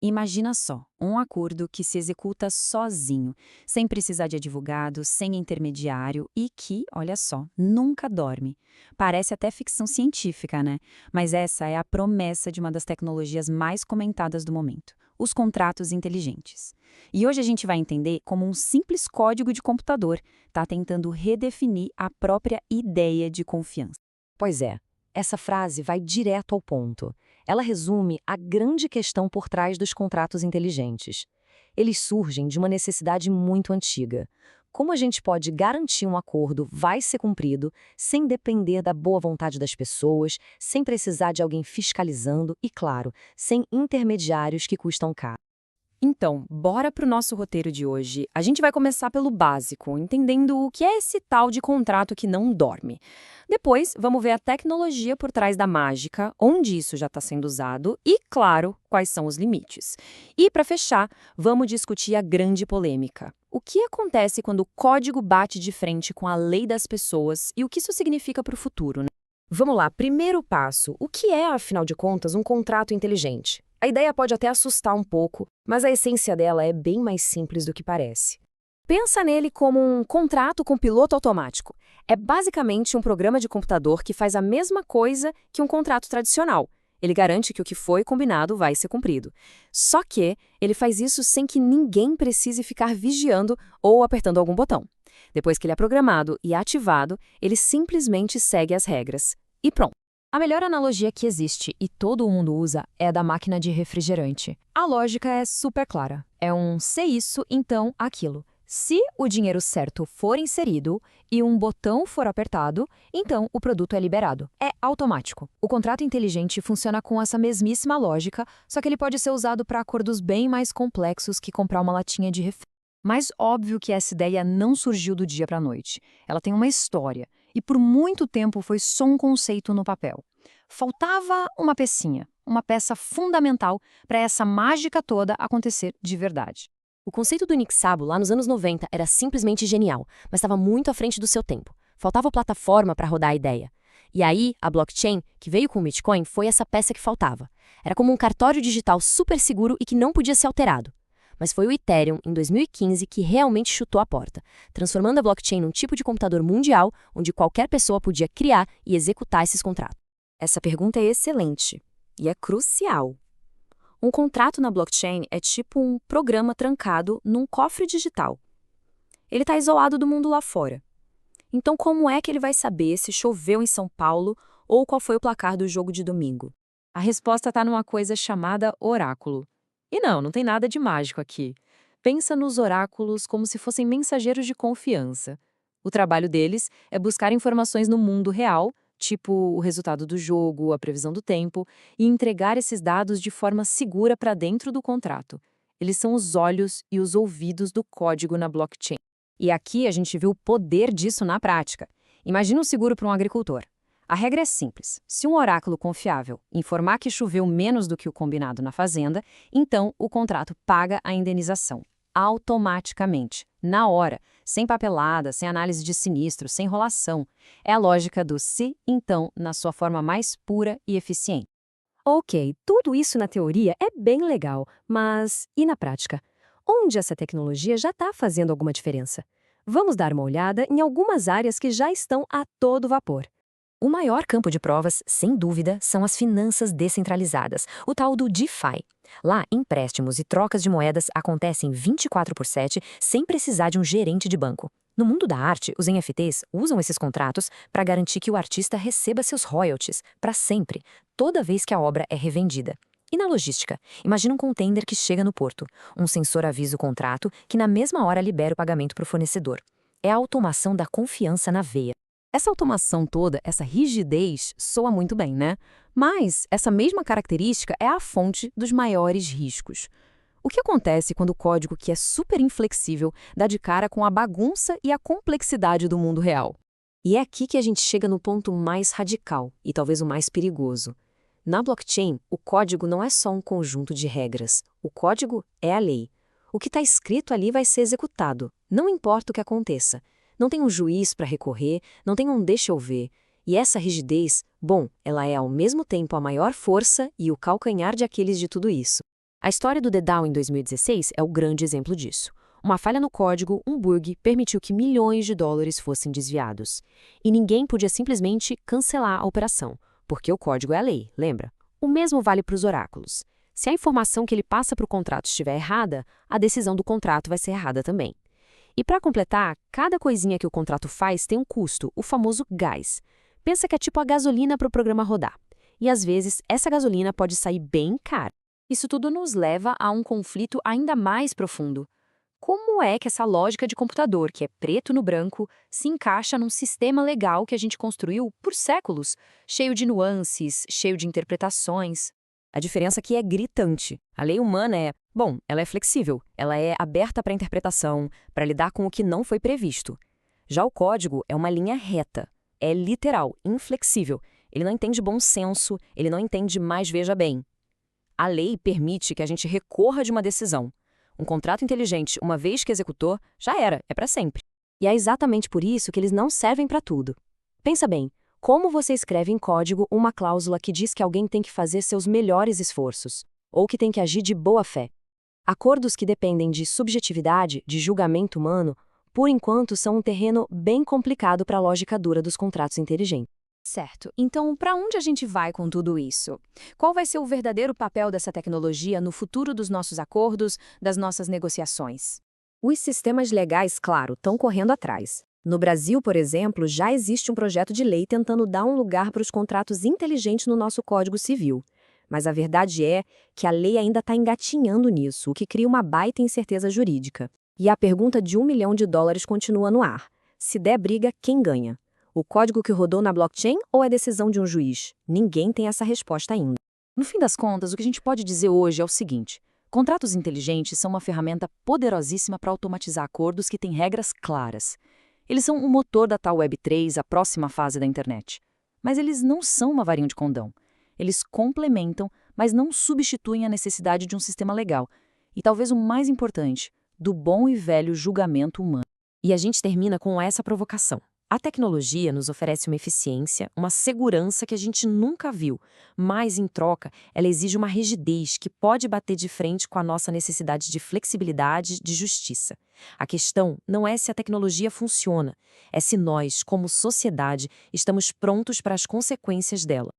Imagina só, um acordo que se executa sozinho, sem precisar de advogado, sem intermediário e que, olha só, nunca dorme. Parece até ficção científica, né? Mas essa é a promessa de uma das tecnologias mais comentadas do momento: os contratos inteligentes. E hoje a gente vai entender como um simples código de computador está tentando redefinir a própria ideia de confiança. Pois é, essa frase vai direto ao ponto. Ela resume a grande questão por trás dos contratos inteligentes. Eles surgem de uma necessidade muito antiga. Como a gente pode garantir um acordo vai ser cumprido sem depender da boa vontade das pessoas, sem precisar de alguém fiscalizando e, claro, sem intermediários que custam caro? Então, bora pro nosso roteiro de hoje. A gente vai começar pelo básico, entendendo o que é esse tal de contrato que não dorme. Depois, vamos ver a tecnologia por trás da mágica, onde isso já está sendo usado e, claro, quais são os limites. E, para fechar, vamos discutir a grande polêmica. O que acontece quando o código bate de frente com a lei das pessoas e o que isso significa para o futuro, né? Vamos lá, primeiro passo. O que é, afinal de contas, um contrato inteligente? A ideia pode até assustar um pouco, mas a essência dela é bem mais simples do que parece. Pensa nele como um contrato com piloto automático. É basicamente um programa de computador que faz a mesma coisa que um contrato tradicional. Ele garante que o que foi combinado vai ser cumprido. Só que ele faz isso sem que ninguém precise ficar vigiando ou apertando algum botão. Depois que ele é programado e ativado, ele simplesmente segue as regras. E pronto. A melhor analogia que existe e todo mundo usa é a da máquina de refrigerante. A lógica é super clara. É um se isso, então aquilo. Se o dinheiro certo for inserido e um botão for apertado, então o produto é liberado. É automático. O contrato inteligente funciona com essa mesmíssima lógica, só que ele pode ser usado para acordos bem mais complexos que comprar uma latinha de refri. Mas óbvio que essa ideia não surgiu do dia para a noite. Ela tem uma história e por muito tempo foi só um conceito no papel. Faltava uma pecinha, uma peça fundamental para essa mágica toda acontecer de verdade. O conceito do Nick Szabo lá nos anos 90 era simplesmente genial, mas estava muito à frente do seu tempo. Faltava plataforma para rodar a ideia. E aí, a blockchain, que veio com o Bitcoin, foi essa peça que faltava. Era como um cartório digital super seguro e que não podia ser alterado. Mas foi o Ethereum, em 2015, que realmente chutou a porta, transformando a blockchain num tipo de computador mundial onde qualquer pessoa podia criar e executar esses contratos. Essa pergunta é excelente e é crucial. Um contrato na blockchain é tipo um programa trancado num cofre digital. Ele está isolado do mundo lá fora. Então, como é que ele vai saber se choveu em São Paulo ou qual foi o placar do jogo de domingo? A resposta está numa coisa chamada oráculo. E não tem nada de mágico aqui. Pensa nos oráculos como se fossem mensageiros de confiança. O trabalho deles é buscar informações no mundo real, tipo o resultado do jogo, a previsão do tempo, e entregar esses dados de forma segura para dentro do contrato. Eles são os olhos e os ouvidos do código na blockchain. E aqui a gente viu o poder disso na prática. Imagina um seguro para um agricultor. A regra é simples. Se um oráculo confiável informar que choveu menos do que o combinado na fazenda, então o contrato paga a indenização. Automaticamente, na hora, sem papelada, sem análise de sinistro, sem enrolação. É a lógica do se, então, na sua forma mais pura e eficiente. Ok, tudo isso na teoria é bem legal, mas e na prática? Onde essa tecnologia já está fazendo alguma diferença? Vamos dar uma olhada em algumas áreas que já estão a todo vapor. O maior campo de provas, sem dúvida, são as finanças descentralizadas, o tal do DeFi. Lá, empréstimos e trocas de moedas acontecem 24/7 sem precisar de um gerente de banco. No mundo da arte, os NFTs usam esses contratos para garantir que o artista receba seus royalties para sempre, toda vez que a obra é revendida. E na logística, imagina um container que chega no porto. Um sensor avisa o contrato que na mesma hora libera o pagamento para o fornecedor. É a automação da confiança na veia. Essa automação toda, essa rigidez, soa muito bem, né? Mas essa mesma característica é a fonte dos maiores riscos. O que acontece quando o código, que é super inflexível, dá de cara com a bagunça e a complexidade do mundo real? E é aqui que a gente chega no ponto mais radical e talvez o mais perigoso. Na blockchain, o código não é só um conjunto de regras. O código é a lei. O que está escrito ali vai ser executado, não importa o que aconteça. Não tem um juiz para recorrer, não tem um deixa eu ver. E essa rigidez, bom, ela é ao mesmo tempo a maior força e o calcanhar de Aquiles de tudo isso. A história do The DAO em 2016 é o grande exemplo disso. Uma falha no código, um bug, permitiu que milhões de dólares fossem desviados. E ninguém podia simplesmente cancelar a operação, porque o código é a lei, lembra? O mesmo vale para os oráculos. Se a informação que ele passa para o contrato estiver errada, a decisão do contrato vai ser errada também. E para completar, cada coisinha que o contrato faz tem um custo, o famoso gás. Pensa que é tipo a gasolina para o programa rodar. E às vezes, essa gasolina pode sair bem cara. Isso tudo nos leva a um conflito ainda mais profundo. Como é que essa lógica de computador, que é preto no branco, se encaixa num sistema legal que a gente construiu por séculos, cheio de nuances, cheio de interpretações? A diferença aqui é gritante. A lei humana ela é flexível, ela é aberta para interpretação, para lidar com o que não foi previsto. Já o código é uma linha reta, é literal, inflexível. Ele não entende bom senso, ele não entende mais veja bem. A lei permite que a gente recorra de uma decisão. Um contrato inteligente, uma vez que executou, já era, é para sempre. E é exatamente por isso que eles não servem para tudo. Pensa bem, como você escreve em código uma cláusula que diz que alguém tem que fazer seus melhores esforços, ou que tem que agir de boa fé? Acordos que dependem de subjetividade, de julgamento humano, por enquanto são um terreno bem complicado para a lógica dura dos contratos inteligentes. Certo. Então, para onde a gente vai com tudo isso? Qual vai ser o verdadeiro papel dessa tecnologia no futuro dos nossos acordos, das nossas negociações? Os sistemas legais, claro, estão correndo atrás. No Brasil, por exemplo, já existe um projeto de lei tentando dar um lugar para os contratos inteligentes no nosso Código Civil. Mas a verdade é que a lei ainda está engatinhando nisso, o que cria uma baita incerteza jurídica. E a pergunta de $1 milhão continua no ar. Se der briga, quem ganha? O código que rodou na blockchain ou é decisão de um juiz? Ninguém tem essa resposta ainda. No fim das contas, o que a gente pode dizer hoje é o seguinte: contratos inteligentes são uma ferramenta poderosíssima para automatizar acordos que têm regras claras. Eles são o motor da tal Web3, a próxima fase da internet. Mas eles não são uma varinha de condão. Eles complementam, mas não substituem a necessidade de um sistema legal. E talvez o mais importante, do bom e velho julgamento humano. E a gente termina com essa provocação. A tecnologia nos oferece uma eficiência, uma segurança que a gente nunca viu, mas, em troca, ela exige uma rigidez que pode bater de frente com a nossa necessidade de flexibilidade, de justiça. A questão não é se a tecnologia funciona, é se nós, como sociedade, estamos prontos para as consequências dela.